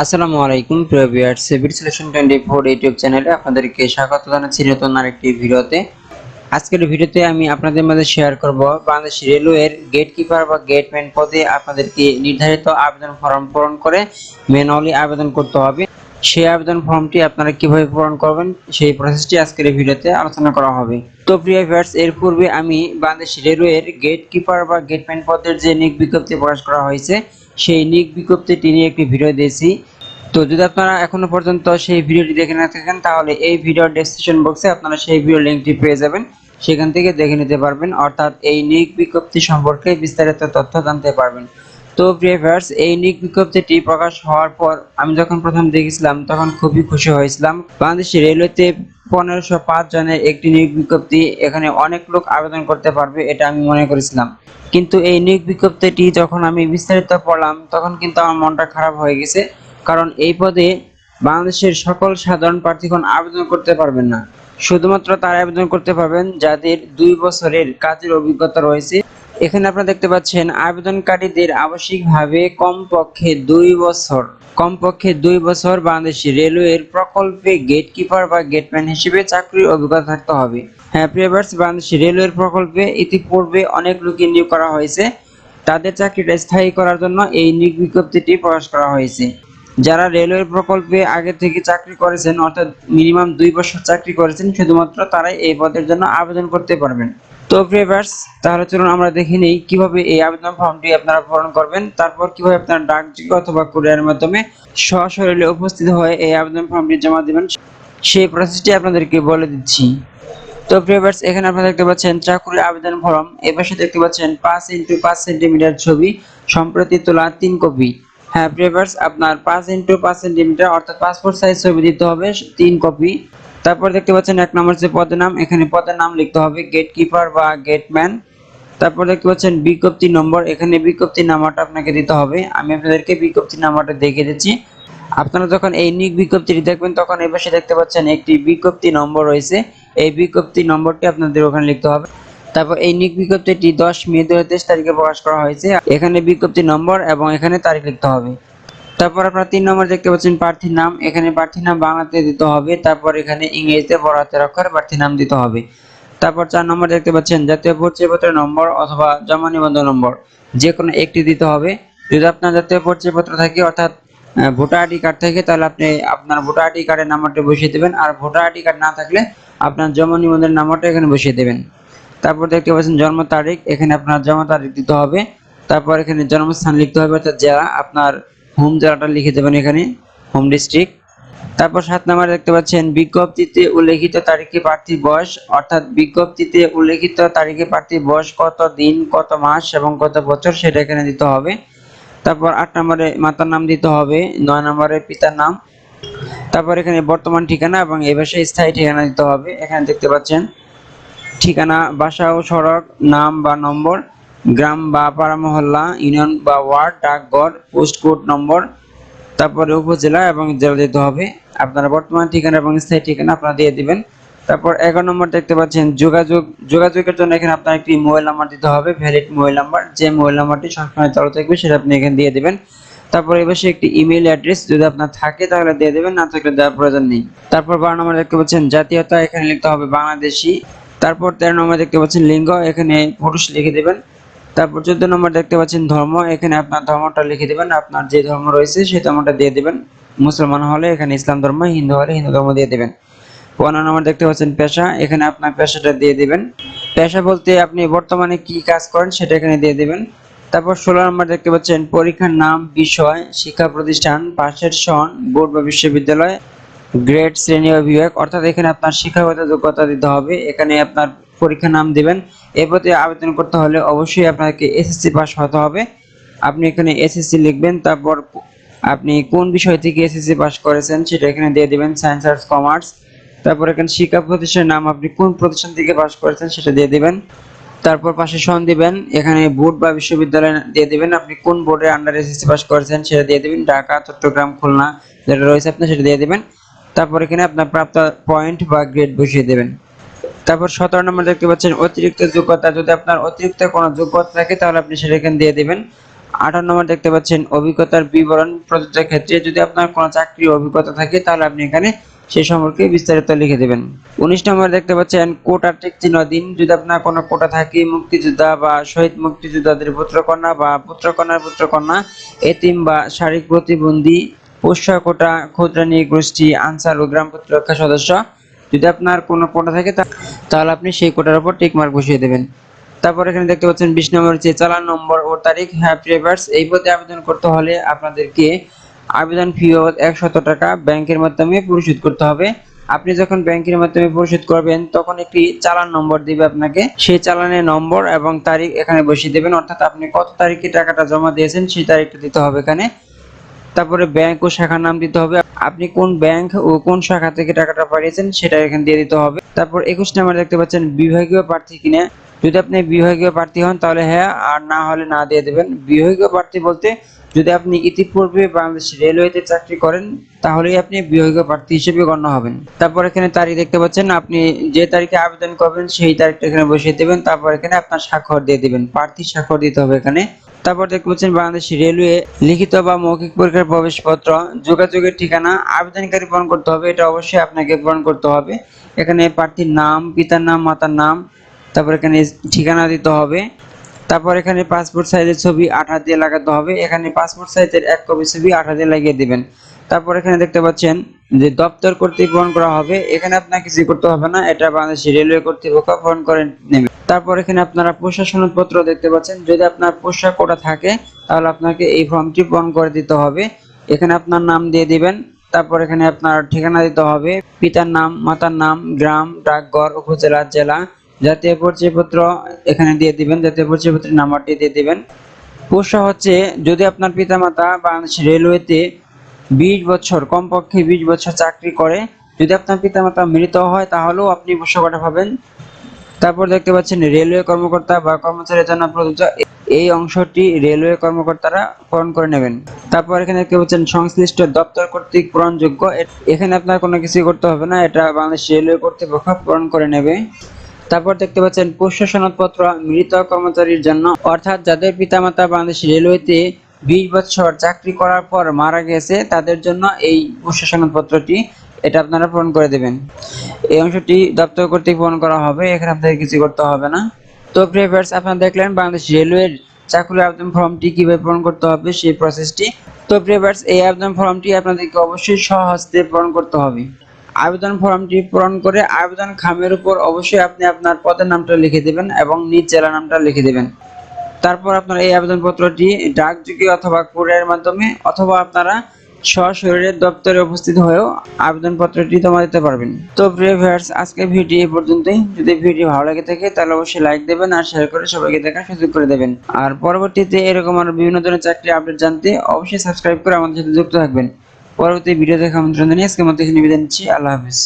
আসসালামু আলাইকুম প্রিয় ভিউয়ার্স, সিভিল সিলেকশন 24 ইউটিউব চ্যানেলে আপনাদেরকে স্বাগত জানাচ্ছি নতুন আরেকটি ভিডিওতে। আজকের ভিডিওতে আমি আপনাদের মাঝে শেয়ার করব বাংলাদেশ রেলওয়ের গেটকিপার বা গেটম্যান পদে আপনাদেরকে নির্ধারিত আবেদন ফর্ম পূরণ করে ম্যানুয়ালি আবেদন করতে হবে। সেই আবেদন ফর্মটি আপনারা কিভাবে পূরণ করবেন সেই প্রসেসটি আজকের এই ভিডিওতে আলোচনা করা হবে। তো প্রিয় ভিউয়ার্স, এর পূর্বে আমি বাংলাদেশ রেলওয়ের গেটকিপার বা গেটম্যান পদের যে নিয়োগ বিজ্ঞপ্তি প্রকাশ করা হয়েছে সেই নিয়োগ বিজ্ঞপ্তিটি নিয়ে একটি ভিডিও দিয়েছি। তো যদি আপনারা এখনো পর্যন্ত সেই ভিডিওটি দেখে না থাকেন তাহলে এই ভিডিওর ডেসক্রিপশন বক্সে আপনারা সেই ভিডিও লিংকটি পেয়ে যাবেন, সেখান থেকে দেখে নিতে পারবেন, অর্থাৎ এই নিয়োগ বিজ্ঞপ্তি সম্পর্কে বিস্তারিত তথ্য জানতে পারবেন। তো প্রিয় ভিউয়ার্স, এই নিয়োগ বিজ্ঞপ্তিটি প্রকাশ হওয়ার পর আমি যখন প্রথম দেখেছিলাম তখন খুবই খুশি হয়েছিলাম। বাংলাদেশ রেলওয়েতে 1505 জনের একটি নিয়োগ বিজ্ঞপ্তি, এখানে অনেক লোক আবেদন করতে পারবে এটা আমি মনে করেছিলাম। কিন্তু এই নিয়োগ বিজ্ঞপ্তিটি যখন আমি বিস্তারিত পড়লাম তখন কিন্তু আমার মনটা খারাপ হয়ে গেছে, কারণ এই পদে বাংলাদেশের সকল সাধারণ প্রার্থীগণ আবেদন করতে পারবেন না। শুধুমাত্র তারা আবেদন করতে পারবেন যাদের 2 বছরের কাজের অভিজ্ঞতা রয়েছে। এখানে আপনারা দেখতে পাচ্ছেন আবেদনকারীদের আবশ্যিকভাবে কমপক্ষে 2 বছর বাংলাদেশ রেলওয়ের প্রকল্পে গেটকিপার বা গেটম্যান হিসেবে চাকরির অভিজ্ঞতা থাকতে হবে। হ্যাঁ প্রিয় ভিউয়ার্স, বাংলাদেশ রেলওয়ের প্রকল্পে ইতিপূর্বে অনেক লোককে নিয়োগ করা হয়েছে, তাদের চাকরিটা স্থায়ী করার জন্য এই নিয়োগ বিজ্ঞপ্তিটি প্রকাশ করা হয়েছে। যারা রেলওয়ে প্রকল্পে আগে থেকে চাকরি করেছেন, অর্থাৎ মিনিমাম 2 বছর চাকরি করেছেন, শুধুমাত্র তারাই এই পদের জন্য আবেদন করতে পারবেন। তো ভিউয়ার্স, তাহলে চলুন আমরা দেখে নিই কিভাবে এই আবেদন ফর্মটি আপনারা পূরণ করবেন, তারপর কিভাবে আপনারা ডাকযোগে অথবা কুরিয়ারের মাধ্যমে সশরীরে উপস্থিত হয়ে এই আবেদন ফর্মটি জমা দিবেন সেই প্রসেসটি আপনাদেরকে বলে দিচ্ছি। তো ভিউয়ার্স, এখানে আপনারা দেখতে পাচ্ছেন চাকরির আবেদন ফর্ম, এর পাশে দেখতে পাচ্ছেন 5x5 সেন্টিমিটার ছবি সম্প্রতি তোলা 3 কপি। হ্যাঁ ভিউয়ার্স, আপনার 5x5 সেন্টিমিটার অর্থাৎ পাসপোর্ট সাইজ ছবি দিতে হবে 3 কপি। তারপর দেখতে পাচ্ছেন 1 নম্বর যে পদের নাম, এখানে পদের নাম লিখতে হবে গেটকিপার বা গেটম্যান। তারপর দেখতে পাচ্ছেন বিজ্ঞপ্তি নম্বর, এখানে বিজ্ঞপ্তি নাম্বারটা আপনাকে দিতে হবে। আমি আপনাদেরকে বিজ্ঞপ্তি নাম্বারটা দেখিয়ে দিচ্ছি। আপনারা যখন এই নিয়োগ বিজ্ঞপ্তিটি দেখবেন তখন এই পাশে দেখতে পাচ্ছেন একটি বিজ্ঞপ্তি নম্বর রয়েছে, এই বিজ্ঞপ্তি নম্বরটি আপনাদের ওখানে লিখতে হবে। তারপর এই নিয়োগ বিজ্ঞপ্তিটি 10 মে 2023 তারিখে প্রকাশ করা হয়েছে, এখানে বিজ্ঞপ্তি নম্বর এবং এখানে তারিখ লিখতে হবে। তারপর আপনারা 3 নম্বর দেখতে পাচ্ছেন প্রার্থীর নাম, এখানে প্রার্থীর নাম বাংলাতে দিতে হবে, তারপর এখানে ইংরেজিতে বড় হাতের অক্ষরে প্রার্থীর নাম দিতে হবে। তারপর 4 নম্বর দেখতে পাচ্ছেন জাতীয় পরিচয়পত্রের নম্বর অথবা জমা নিবন্ধন নম্বর, যে কোনো একটি দিতে হবে। যদি আপনার জাতীয় পরিচয়পত্র থাকে অর্থাৎ ভোটার আইডি কার্ড থাকে তাহলে আপনি আপনার ভোটার আইডি কার্ডের নাম্বারটা বসিয়ে দেবেন, আর ভোটার আইডি কার্ড না থাকলে আপনার জন্ম নিবন্ধনের নাম্বারটা এখানে বসিয়ে দেবেন। তারপর দেখতে পাচ্ছেন জন্ম তারিখ, এখানে আপনার জন্ম তারিখ দিতে হবে। তারপর এখানে জন্মস্থান লিখতে হবে অর্থাৎ জেলা, আপনার হোম জেলাটা লিখে দেবেন এখানে, হোম ডিস্ট্রিক্ট। তারপর 7 নম্বরে দেখতে পাচ্ছেন বিজ্ঞপ্তিতে উল্লেখিত তারিখে প্রার্থীর বয়স, অর্থাৎ বিজ্ঞপ্তিতে উল্লেখিত তারিখে প্রার্থীর বয়স কত দিন, কত মাস এবং কত বছর সেটা এখানে দিতে হবে। তারপর 8 নম্বরে মাতার নাম দিতে হবে, 9 নম্বরে পিতার নাম। তারপর এখানে বর্তমান ঠিকানা এবং এই ভাষায় স্থায়ী ঠিকানা দিতে হবে। এখানে দেখতে পাচ্ছেন ঠিকানা, বাসা ও সড়ক, নাম বা নম্বর, গ্রাম বা পাড়া মহল্লা, ইউনিয়ন বা ওয়ার্ড, ডাকঘর, পোস্ট কোড নম্বর, তারপরে উপজেলা এবং জেলা দিতে হবে। আপনার বর্তমান ঠিকানা এবং স্থায়ী ঠিকানা আপনারা দিয়ে দিবেন। তারপর 11 নম্বর দেখতে পাচ্ছেন যোগাযোগের জন্য এখানে আপনার একটি মোবাইল নাম্বার দিতে হবে, ভ্যালিড মোবাইল নাম্বার, যে মোবাইল নাম্বারটি সবসময় চালু থাকবে সেটা আপনি এখানে দিয়ে দিবেন। তারপর এই পাশে একটি ইমেল অ্যাড্রেস, যদি আপনার থাকে তাহলে দিয়ে দেবেন, না থাকলে দেওয়ার প্রয়োজন নেই। তারপর 12 নম্বর দেখতে পাচ্ছেন জাতীয়তা, এখানে লিখতে হবে বাংলাদেশি। তারপর 13 নম্বর দেখতে পাচ্ছেন লিঙ্গ, এখানে পুরুষ লিখে দেবেন। তারপর 14 নম্বর দেখতে পাচ্ছেন ধর্ম, এখানে আপনার ধর্মটা লিখে দিবেন, আপনার যে ধর্ম রয়েছে সেই ধর্মটা দিয়ে দিবেন। মুসলমান হলে এখানে ইসলাম ধর্ম, হিন্দু হলে হিন্দু ধর্ম দিয়ে দিবেন। 15 নম্বর দেখতে পাচ্ছেন পেশা, এখানে আপনার পেশাটা দিয়ে দিবেন। পেশা বলতে আপনি বর্তমানে কি কাজ করেন সেটা এখানে দিয়ে দিবেন। তারপর 16 নম্বর দেখতে পাচ্ছেন পরীক্ষার নাম, বিষয়, শিক্ষা প্রতিষ্ঠান, পাশের সন, বোর্ড বা বিশ্ববিদ্যালয়, গ্রেড, শ্রেণী ও বিভাগ, অর্থাৎ এখানে আপনার শিক্ষাগত যোগ্যতা দিতে হবে। এখানে আপনার পরীক্ষার নাম দিবেন। এর প্রতি আবেদন করতে হলে অবশ্যই আপনাকে এসএসসি পাস হতে হবে, আপনি এখানে এসএসসি লিখবেন। তারপর আপনি কোন বিষয় থেকে এসএসসি পাস করেছেন সেটা এখানে দিয়ে দিবেন, সায়েন্স, আর্টস, কমার্স। তারপর এখানে শিক্ষা প্রতিষ্ঠানের নাম, আপনি কোন প্রতিষ্ঠান থেকে পাস করেছেন সেটা দিয়ে দিবেন। তারপর পাশে সন দিবেন, এখানে বোর্ড বা বিশ্ববিদ্যালয় দিয়ে দিবেন, আপনি কোন বোর্ডের আন্ডার এসএসসি পাস করেছেন সেটা দিয়ে দিবেন, ঢাকা, চট্টগ্রাম, খুলনা যেটা রয়েছে আপনি সেটা দিয়ে দিবেন। তারপর এখানে আপনার প্রাপ্ত পয়েন্ট বা গ্রেড বসিয়ে দেবেন। তারপর 17 নম্বর দেখতে পাচ্ছেন অতিরিক্ত যোগ্যতা, যদি আপনার অতিরিক্ত কোনো যোগ্যতা থাকে তাহলে আপনি সেটা এখানে দিয়ে দিবেন। 18 নম্বর দেখতে পাচ্ছেন অভিজ্ঞতার বিবরণ প্রযোজ্যের ক্ষেত্রে যদি আপনার কোনো চাকরির অভিজ্ঞতা থাকে তাহলে আপনি এখানে সে সম্পর্কে বিস্তারিত লিখে দেবেন। 19 নম্বর দেখতে পাচ্ছেন কোটা টিক চিহ্ন দিন। যদি আপনার কোনো কোটা থাকে মুক্তিযোদ্ধা বা শহীদ মুক্তিযোদ্ধাদের পুত্রকন্যা বা পুত্রকন্যার পুত্রকন্যা, এতিম বা শারীরিক প্রতিবন্ধী, পোষ্য কোটা, ক্ষুদ্র নৃগোষ্ঠী, আনসার ও গ্রাম প্রতিরক্ষা সদস্য, যদি আপনার কোনো কোটা থাকে তাহলে আপনি সেই কোটার উপর টিক মার্ক বসিয়ে দেবেন। তারপর এখানে দেখতে পাচ্ছেন 20 নম্বর হচ্ছে চালান নম্বর ও তারিখ। হ্যাঁ প্রিভিয়ার্স, এই পদে আবেদন করতে হলে আপনাদেরকে আবেদন ফি বাবদ 100 টাকা ব্যাংকের মাধ্যমে পরিশোধ করতে হবে। আপনি যখন ব্যাংকের মাধ্যমে পরিশোধ করবেন তখন একটি চালান নম্বর দিবে আপনাকে, সেই চালানের নম্বর এবং তারিখ এখানে বসিয়ে দেবেন, অর্থাৎ আপনি কত তারিখে টাকাটা জমা দিয়েছেন সেই তারিখটা দিতে হবে এখানে। তারপরে ব্যাংক ও শাখার নাম দিতে হবে, আপনি কোন ব্যাংক ও কোন শাখা থেকে টাকাটা পাঠিয়েছেন সেটা এখানে দিয়ে দিতে হবে। তারপর 21 নম্বর দেখতে পাচ্ছেন বিভাগীয় প্রার্থী কিনা। যদি আপনি বিভাগীয় প্রার্থী হন তাহলে হ্যাঁ, আর না হলে না দিয়ে দেবেন। বিভাগীয় প্রার্থী বলতে যদি আপনি ইতিপূর্বে বাংলাদেশ রেলওয়েতে চাকরি করেন তাহলেই আপনি বিভাগীয় প্রার্থী হিসেবে গণ্য হবেন। তারপর এখানে তারিখ দেখতে পাচ্ছেন, আপনি যে তারিখে আবেদন করবেন সেই তারিখটা এখানে বসিয়ে দেবেন। তারপর এখানে আপনার স্বাক্ষর দিয়ে দিবেন, প্রার্থী স্বাক্ষর দিতে হবে এখানে। তারপর দেখতে পাচ্ছেন বাংলাদেশ রেলওয়ে লিখিত বা মৌখিক পরীক্ষার প্রবেশপত্র, যোগাযোগের ঠিকানা আবেদনকারী পূরণ করতে হবে, এটা অবশ্যই আপনাকে পূরণ করতে হবে। এখানে প্রার্থীর নাম, পিতার নাম, মাতার নাম, তারপর এখানে ঠিকানা দিতে হবে। তারপর এখানে পাসপোর্ট সাইজের ছবি 8 হাত দিয়ে লাগাতে হবে, এখানে পাসপোর্ট সাইজের 1 কপি ছবি 8 হাত দিয়ে লাগিয়ে দিবেন। তারপর এখানে দেখতে পাচ্ছেন যে দপ্তর কর্তৃক পূরণ করা হবে, এখানে আপনাকে কিছু করতে হবে না, এটা বাংলাদেশ রেলওয়ে কর্তৃপক্ষ পূরণ করে নেবে। তারপর এখানে আপনারা পোষা সনদপত্র দেখতে পাচ্ছেন, যদি আপনার পোষা কোটা থাকে তাহলে আপনাকে এই ফর্মটি পূরণ করে দিতে হবে। এখানে আপনার নাম দিয়ে দিবেন, তারপর এখানে আপনার ঠিকানা দিতে হবে, পিতার নাম, মাতার নাম, গ্রাম, ডাকঘর, উপজেলা, জেলা, জাতীয় পরিচয়পত্র এখানে দিয়ে দিবেন, জাতীয় পরিচয়পত্রের নাম্বারটি দিয়ে দিবেন। পোষা হচ্ছে যদি আপনার পিতামাতা বাংলাদেশ রেলওয়েতে 20 বছর, কমপক্ষে 20 বছর চাকরি করে। যদি আপনার পিতামাতা মৃত হয় তাহলেও আপনি পোষা কোটা পাবেন। তারপর দেখতে পাচ্ছেন রেলওয়ে কর্মকর্তা বা কর্মচারীর জন্য প্রযোজ্য, এই অংশটি রেলওয়ে কর্মকর্তারা পূরণ করে নেবেন। তারপর এখানে দেখতে পাচ্ছেন সংশ্লিষ্ট দপ্তর কর্তৃক পূরণযোগ্য, এখানে আপনার কোনো কিছু করতে হবে না, এটা বাংলাদেশ রেলওয়ে কর্তৃপক্ষ পূরণ করে নেবে। তারপর দেখতে পাচ্ছেন পোষ্য সনদপত্র মৃত কর্মচারীর জন্য, অর্থাৎ যাদের পিতামাতা বাংলাদেশ রেলওয়েতে 20 বছর চাকরি করার পর মারা গেছে তাদের জন্য এই পোষ্য সনদপত্রটি, এটা আপনারা পূরণ করে দেবেন। এই অংশটি দপ্তর কর্তৃক পূরণ করা হবে, এখানে আপনাদের কিছু করতে হবে না। তো ভিউয়ার্স, আপনারা দেখলেন বাংলাদেশ রেলওয়ের চাকরির আবেদন ফর্মটি কিভাবে পূরণ করতে হবে সেই প্রসেসটি। তো ভিউয়ার্স, এই আবেদন ফর্মটি আপনাদেরকে অবশ্যই স্বহস্তে পূরণ করতে হবে। আবেদন ফর্মটি পূরণ করে আবেদন খামের উপর অবশ্যই আপনি আপনার পদের নামটা লিখে দেবেন এবং নিজ জেলার নামটা লিখে দেবেন। তারপর আপনারা এই আবেদনপত্রটি ডাকযোগে অথবা কুরিয়ারের মাধ্যমে অথবা আপনারা সশরীরে দপ্তরে উপস্থিত হয়েও আবেদনপত্রটি জমা দিতে পারবেন। তো প্রিয় ভিউয়ার্স, আজকের ভিডিও এই পর্যন্তই। যদি ভিডিও ভালো লাগে থাকে তাহলে অবশ্যই লাইক দেবেন আর শেয়ার করে সবাইকে দেখার সুযোগ করে দেবেন। আর পরবর্তীতে এরকম আরো বিভিন্ন ধরনের চাকরি আপডেট জানতে অবশ্যই সাবস্ক্রাইব করে আমাদের সাথে যুক্ত থাকবেন। পরবর্তী ভিডিও দেখার আমন্ত্রণ জানিয়ে আজকের মতো এখানে বিদায় নিচ্ছি। আল্লাহ হাফেজ।